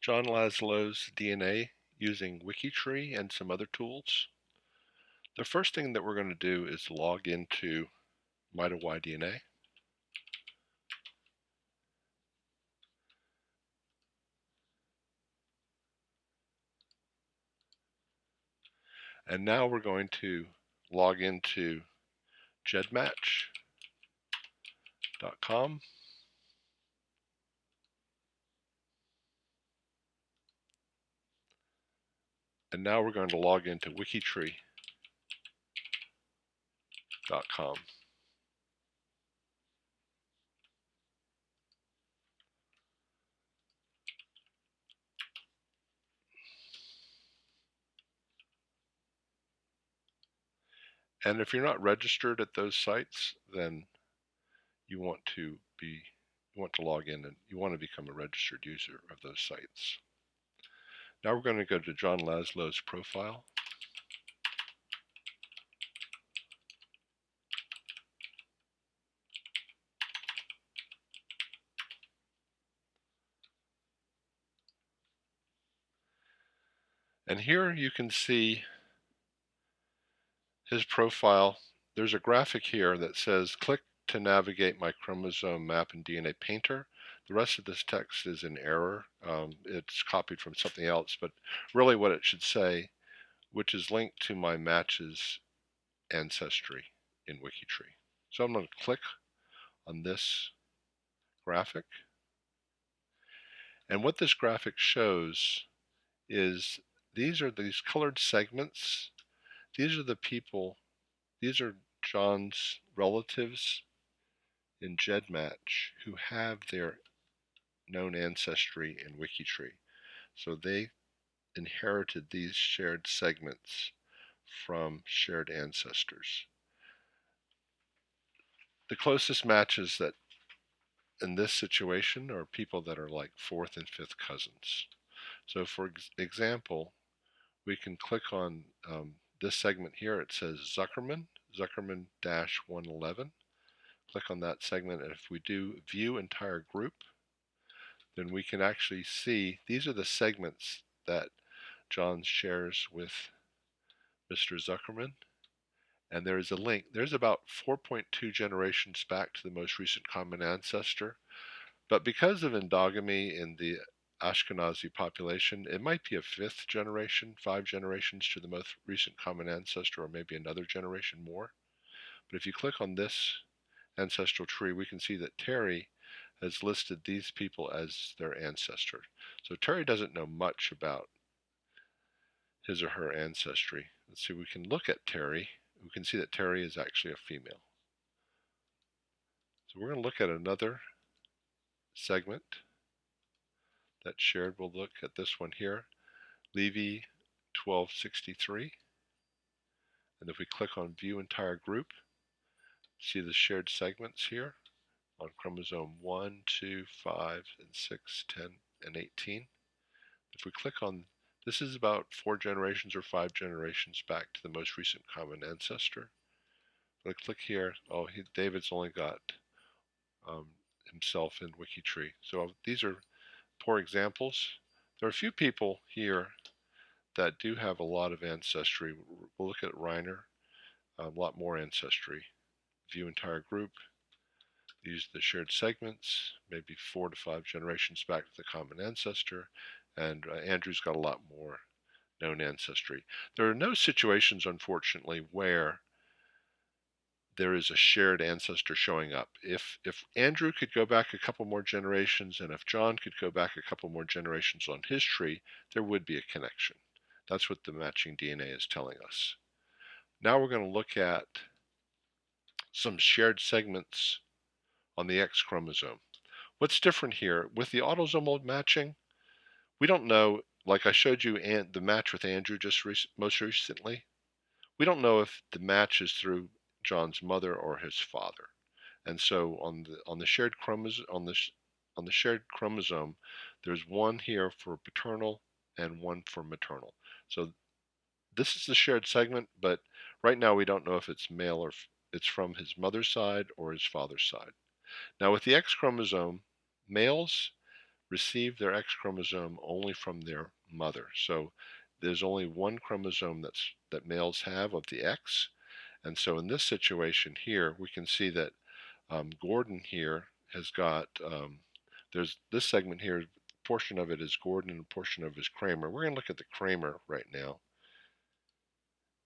John Laszlo's DNA using WikiTree and some other tools. The first thing that we're going to do is log into MitoYDNA. And now we're going to log into gedmatch.com. And now we're going to log into wikitree.com. And if you're not registered at those sites, then you want to log in and you want to become a registered user of those sites. Now we're going to go to John Laszlo's profile. And here you can see his profile. There's a graphic here that says click to navigate my chromosome map in DNA Painter. The rest of this text is in error. It's copied from something else, but really what it should say, which is linked to my matches ancestry in WikiTree. So I'm going to click on this graphic. And what this graphic shows is these are these colored segments. These are the people, these are John's relatives in GEDmatch who have their known ancestry in WikiTree. So they inherited these shared segments from shared ancestors. The closest matches that in this situation are people that are like fourth and fifth cousins. So for example, we can click on this segment here. It says Zuckerman-111. Click on that segment, and if we do view entire group, then we can actually see these are the segments that John shares with Mr. Zuckerman. And there is a link. There's about 4.2 generations back to the most recent common ancestor. But because of endogamy in the Ashkenazi population, it might be a fifth generation, 5 generations to the most recent common ancestor, or maybe another generation more. But if you click on this ancestral tree, we can see that Terry has listed these people as their ancestor. So Terry doesn't know much about his or her ancestry. Let's see, we can look at Terry. We can see that Terry is actually a female. So we're going to look at another segment that's shared. We'll look at this one here, Levy 1263. And if we click on View Entire Group, see the shared segments here on chromosome 1, 2, 5, and 6, 10, and 18. If we click on, this is about 4 generations or 5 generations back to the most recent common ancestor. If I click here, oh, David's only got himself in WikiTree. So these are poor examples. There are a few people here that do have a lot of ancestry. We'll look at Reiner, a lot more ancestry. View entire group. These are the shared segments, maybe 4 to 5 generations back to the common ancestor. And Andrew's got a lot more known ancestry. There are no situations, unfortunately, where there is a shared ancestor showing up. If Andrew could go back a couple more generations, and if John could go back a couple more generations on his tree, there would be a connection. That's what the matching DNA is telling us. Now we're going to look at some shared segments on the X chromosome. What's different here? With the autosomal matching, we don't know, like I showed you the match with Andrew just most recently, we don't know if the match is through John's mother or his father. And so on the shared chromosome, there's one here for paternal and one for maternal. So this is the shared segment, but right now we don't know if it's male or it's from his mother's side or his father's side. Now with the X chromosome, males receive their X chromosome only from their mother. So there's only one chromosome that males have of the X. And so in this situation here, we can see that Gordon here has got, there's this segment here, portion of it is Gordon and a portion of it is Kramer. We're going to look at the Kramer right now.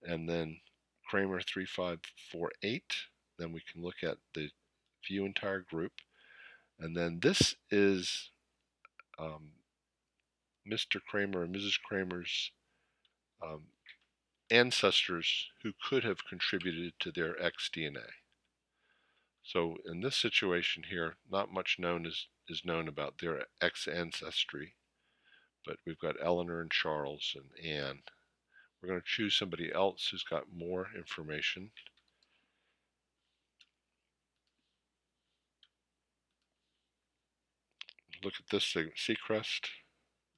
And then Kramer 3548. Then we can look at the view entire group. And then this is Mr. Kramer and Mrs. Kramer's ancestors who could have contributed to their X DNA. So in this situation here, not much is known about their X ancestry, but we've got Eleanor and Charles and Anne. We're going to choose somebody else who's got more information. Look at this Seacrest,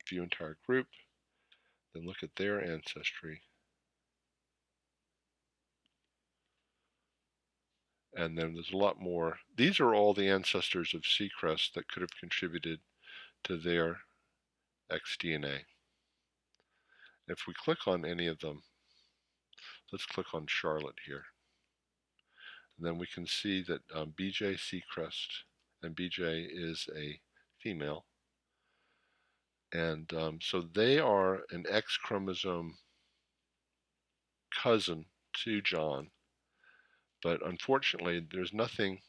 view entire group, then look at their ancestry. And then there's a lot more. These are all the ancestors of Seacrest that could have contributed to their xDNA. If we click on any of them, let's click on Charlotte here. And then we can see that BJ Seacrest, and BJ is a female. And so they are an X chromosome cousin to John. But unfortunately, there's nothing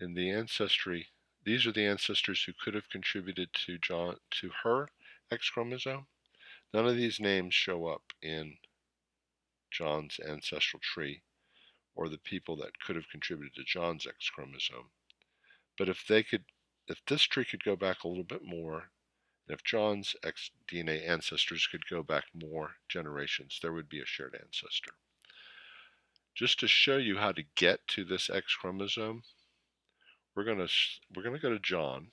in the ancestry. These are the ancestors who could have contributed to her X chromosome. None of these names show up in John's ancestral tree, or the people that could have contributed to John's X chromosome. But if this tree could go back a little bit more, and if John's X DNA ancestors could go back more generations, there would be a shared ancestor. Just to show you how to get to this X chromosome, we're going to go to John.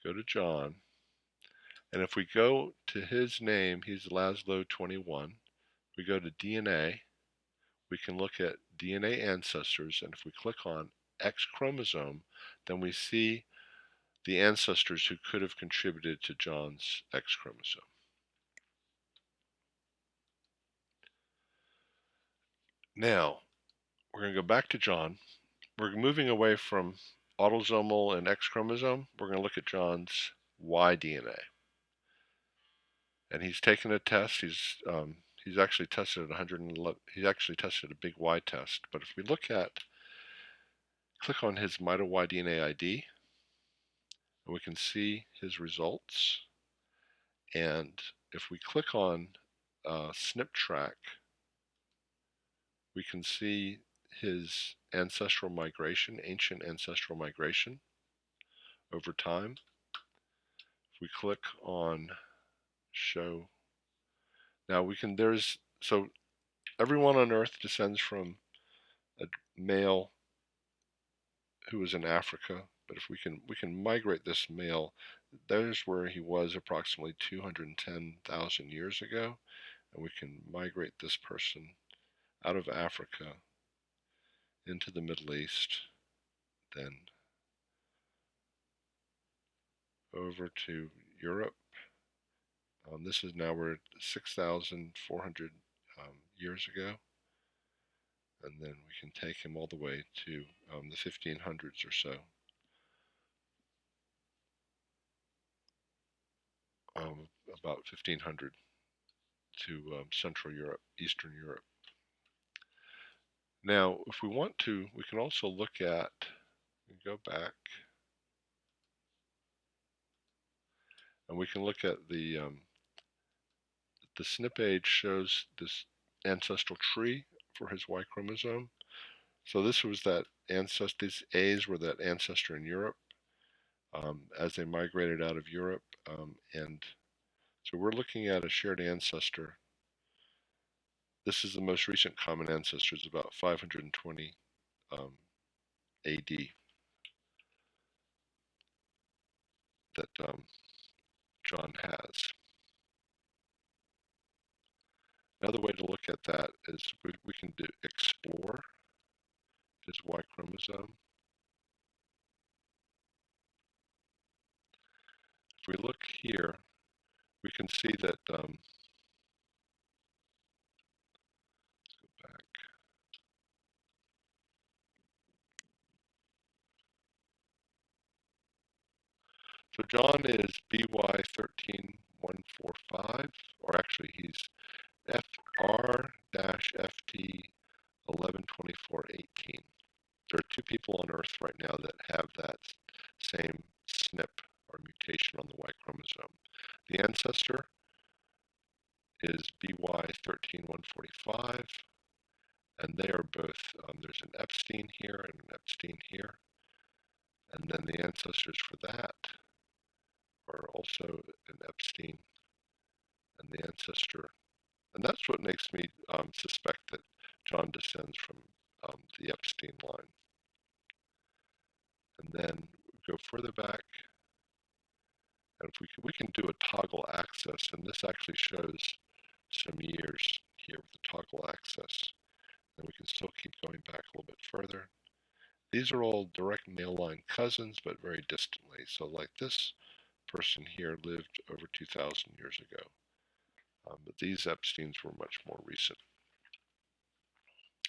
Go to John. And if we go to his name, he's Laszlo 21. We go to DNA. We can look at DNA ancestors. And if we click on X chromosome, then we see the ancestors who could have contributed to John's X chromosome. Now, we're going to go back to John. We're moving away from autosomal and X chromosome. We're going to look at John's Y DNA. And he's taken a test. He's actually tested at 111. He's actually tested a big Y test. But if we click on his MitoY DNA ID, and we can see his results. And if we click on SNP track, we can see his ancestral migration, ancient ancestral migration over time. If we click on show, now we can, so everyone on Earth descends from a male who was in Africa, but if we can migrate this male, there's where he was approximately 210,000 years ago, and we can migrate this person out of Africa into the Middle East, then over to Europe. This is now we're 6,400 years ago, and then we can take him all the way to the 1500s or so. About 1500 to Central Europe, Eastern Europe. Now, if we want to, we can also look at, go back, and we can look at the SNP age shows this ancestral tree for his Y chromosome. So this was that ancestor, these A's were that ancestor in Europe as they migrated out of Europe. And so we're looking at a shared ancestor. This is the most recent common ancestor, is about 520 AD that John has. Another way to look at that is we can do explore his Y chromosome. If we look here, we can see that, go back. So John is BY13145, or actually he's FR-FT 112418. There are two people on Earth right now that have that same SNP or mutation on the Y chromosome. The ancestor is BY13145, and they are both, there's an Epstein here and an Epstein here, and then the ancestors for that are also an Epstein and the ancestor. And that's what makes me suspect that John descends from the Epstein line. And then go further back, and if we can do a toggle axis, and this actually shows some years here with the toggle axis, and we can still keep going back a little bit further. These are all direct male line cousins, but very distantly. So like this person here lived over 2,000 years ago, but these Epsteins were much more recent.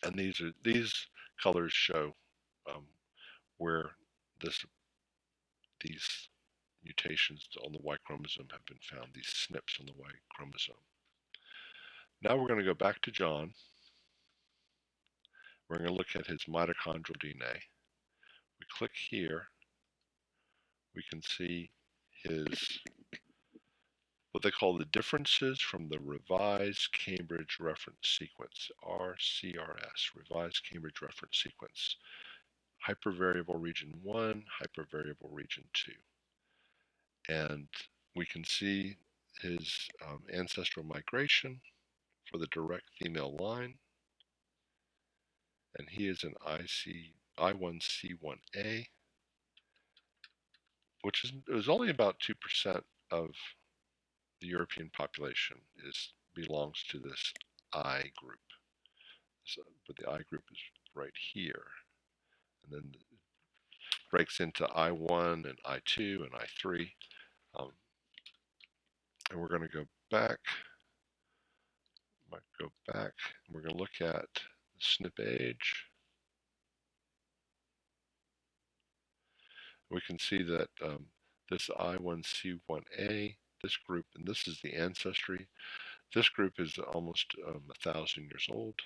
And these colors show where these mutations on the Y chromosome have been found, these SNPs on the Y chromosome. Now we're going to go back to John. We're going to look at his mitochondrial DNA. We click here. We can see his, what they call the differences from the Revised Cambridge Reference Sequence, RCRS, Revised Cambridge Reference Sequence. Hypervariable region 1, hypervariable region 2. And we can see his ancestral migration for the direct female line. And he is an I1C1A, which is only about 2% of the European population belongs to this I group. So, but the I group is right here. And then it breaks into I1 and I2 and I3. And we're going to go back. We're going to look at SNP age. We can see that this I1C1A, this group, and this is the ancestry. This group is almost 1,000 years old.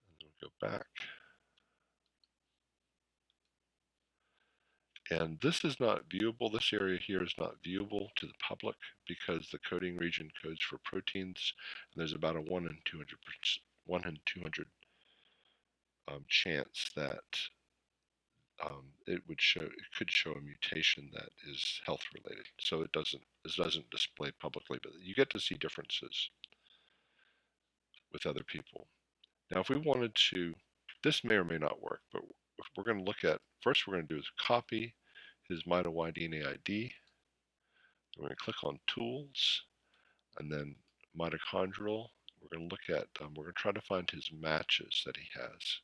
And we'll go back. And this is not viewable. This area here is not viewable to the public because the coding region codes for proteins. And there's about a 1 in 200 chance that it could show a mutation that is health related. So it doesn't display publicly, but you get to see differences with other people. Now, if we wanted to, this may or may not work, but if we're going to look at, first we're going to do is copy his mitoY-DNA ID. We're going to click on Tools, and then Mitochondrial. We're going to look at, we're going to try to find his matches that he has.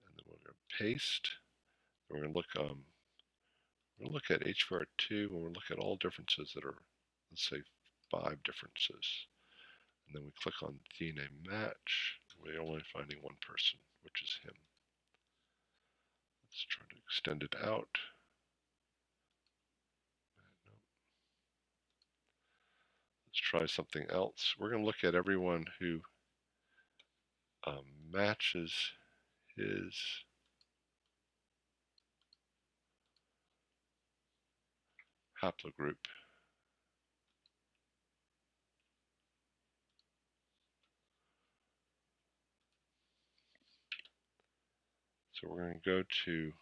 And then we're going to paste. We're going to look at HVR2, and we'll look at all differences that are, let's say, 5 differences. And then we click on DNA match. We're only finding one person, which is him. Let's try to extend it out. Let's try something else. We're going to look at everyone who matches his haplogroup. So we're going to go to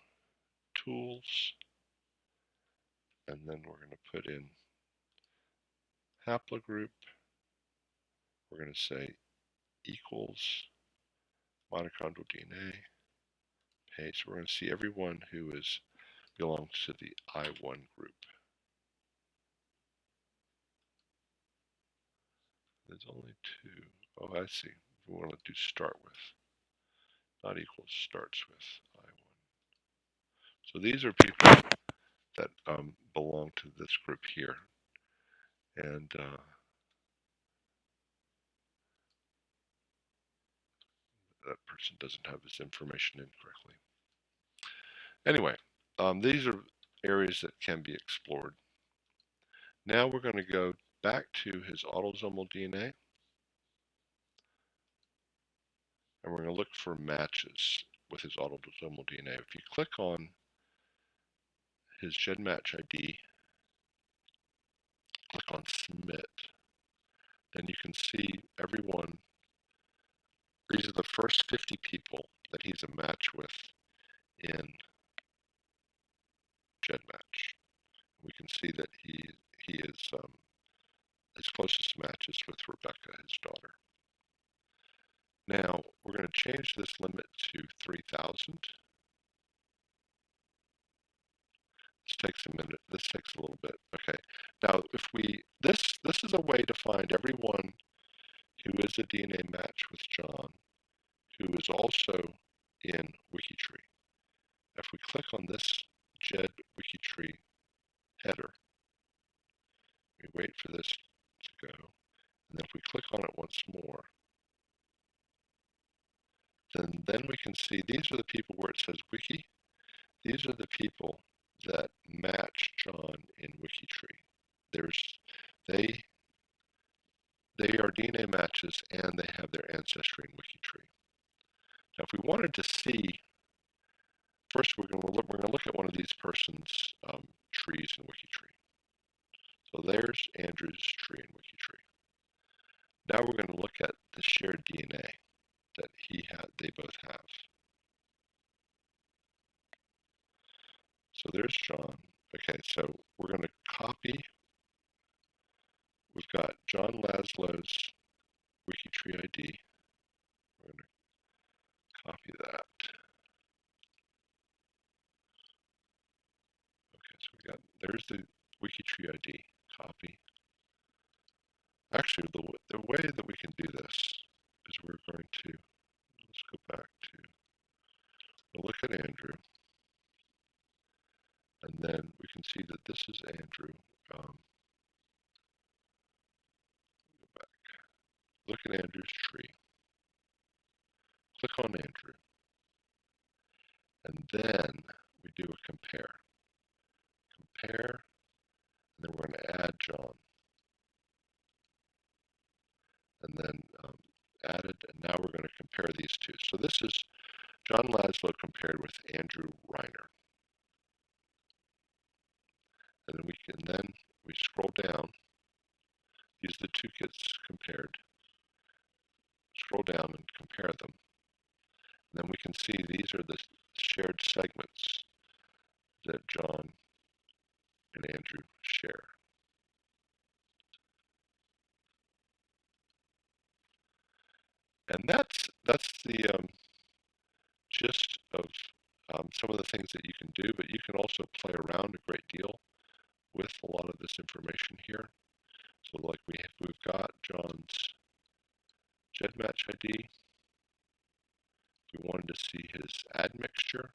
Tools, and then we're going to put in haplogroup. We're going to say equals mitochondrial DNA. Paste. We're going to see everyone who belongs to the I1 group. There's only two. Oh, I see. We want to do start with. Not equals starts with I1. So these are people that belong to this group here. And that person doesn't have this information in correctly. Anyway, these are areas that can be explored. Now we're going to go back to his autosomal DNA, and we're going to look for matches with his autosomal DNA. If you click on his GenMatch ID, click on Submit, then you can see everyone. These are the first 50 people that he's a match with in GenMatch. We can see that he is his closest match is with Rebecca, his daughter. Now we're going to change this limit to 3,000. This takes a minute. This takes a little bit. Okay. Now, if this is a way to find everyone who is a DNA match with John, who is also in WikiTree. If we click on this GED WikiTree header, we wait for this to go, and then if we click on it once more, then we can see these are the people where it says Wiki. These are the people that match John in WikiTree. They they are DNA matches and they have their ancestry in WikiTree. Now, if we wanted to see, first we're going to look at one of these persons' trees in WikiTree. So there's Andrew's tree in WikiTree. Now we're going to look at the shared DNA that they both have. So there's John. Okay, so we're going to copy. We've got John Laszlo's WikiTree ID. We're going to copy that. Okay, so there's the WikiTree ID. Copy. Actually, the way that we can do this is we're going to, let's go back to, we'll look at Andrew, and then we can see that this is Andrew. Go back. Look at Andrew's tree. Click on Andrew. And then we do a compare. Compare, and then we're going to add John. And then added, and now we're going to compare these two. So this is John Laszlo compared with Andrew Reiner. And then we scroll down. These are the two kids compared. Scroll down and compare them. And then we can see these are the shared segments that John and Andrew share. And that's the gist of some of the things that you can do, but you can also play around a great deal with a lot of this information here. So like we've got John's GEDmatch ID. If we wanted to see his admixture,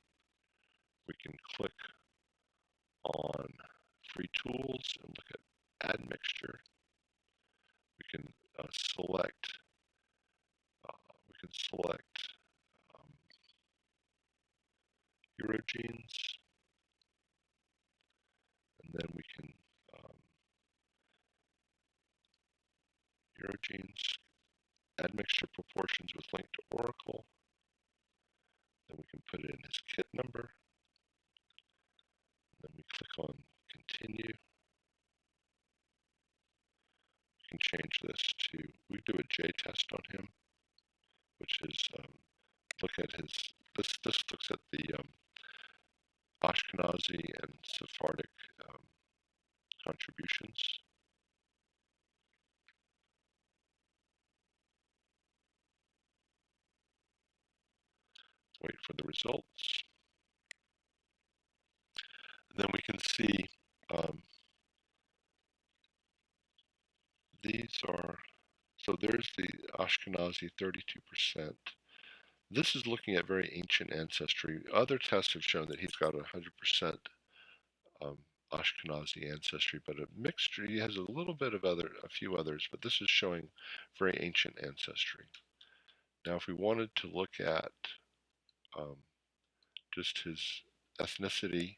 we can click on free tools and look at admixture. We can select urogenes, and then we can urogenes admixture proportions with link to Oracle. Then we can put in his kit number. Then we click on continue. We can change this to, we do a J-test on him, which is look at his, this looks at the Ashkenazi and Sephardic contributions. Wait for the results. And then we can see these are So there's the Ashkenazi 32%. This is looking at very ancient ancestry. Other tests have shown that he's got 100% Ashkenazi ancestry, but a mixture. He has a little bit of a few others, but this is showing very ancient ancestry. Now, if we wanted to look at just his ethnicity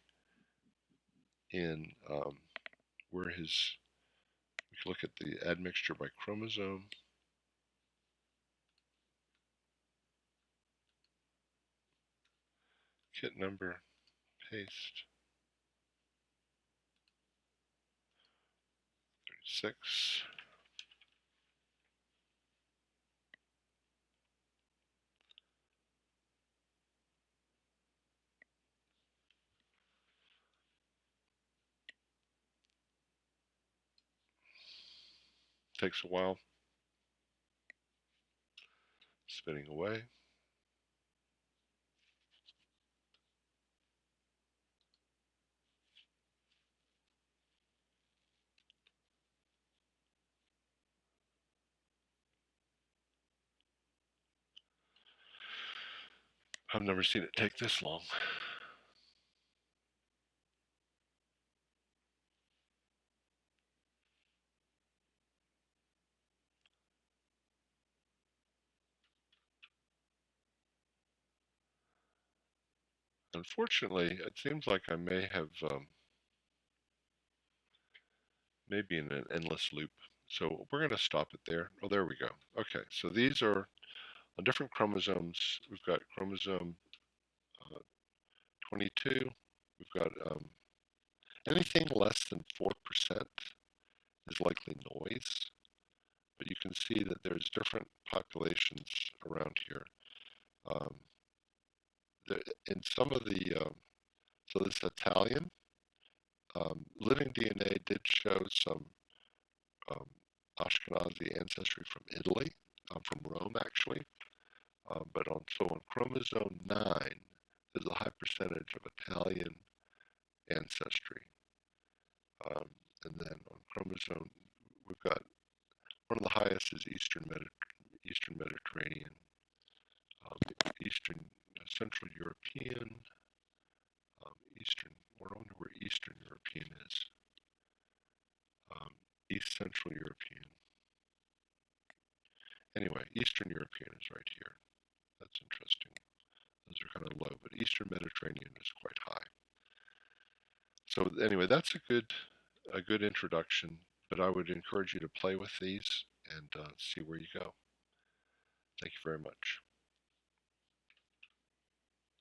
in where his, we can look at the admixture by chromosome. Kit number, paste, 36. Takes a while. Spinning away. I've never seen it take this long. Unfortunately, it seems like I may have maybe in an endless loop. So we're going to stop it there. Oh, there we go. Okay, so these are on different chromosomes. We've got chromosome 22. We've got anything less than 4% is likely noise, but you can see that there's different populations around here. Um, in some of the, so this Italian, living DNA did show some um, Ashkenazi ancestry from Italy, from Rome actually. So on chromosome 9, there's a high percentage of Italian ancestry. And then on chromosome, we've got one of the highest is Eastern Mediterranean, Eastern Central European, Eastern. I wonder where Eastern European is. East Central European. Anyway, Eastern European is right here. That's interesting. Those are kind of low, but Eastern Mediterranean is quite high. So anyway, that's a good introduction, but I would encourage you to play with these and see where you go. Thank you very much.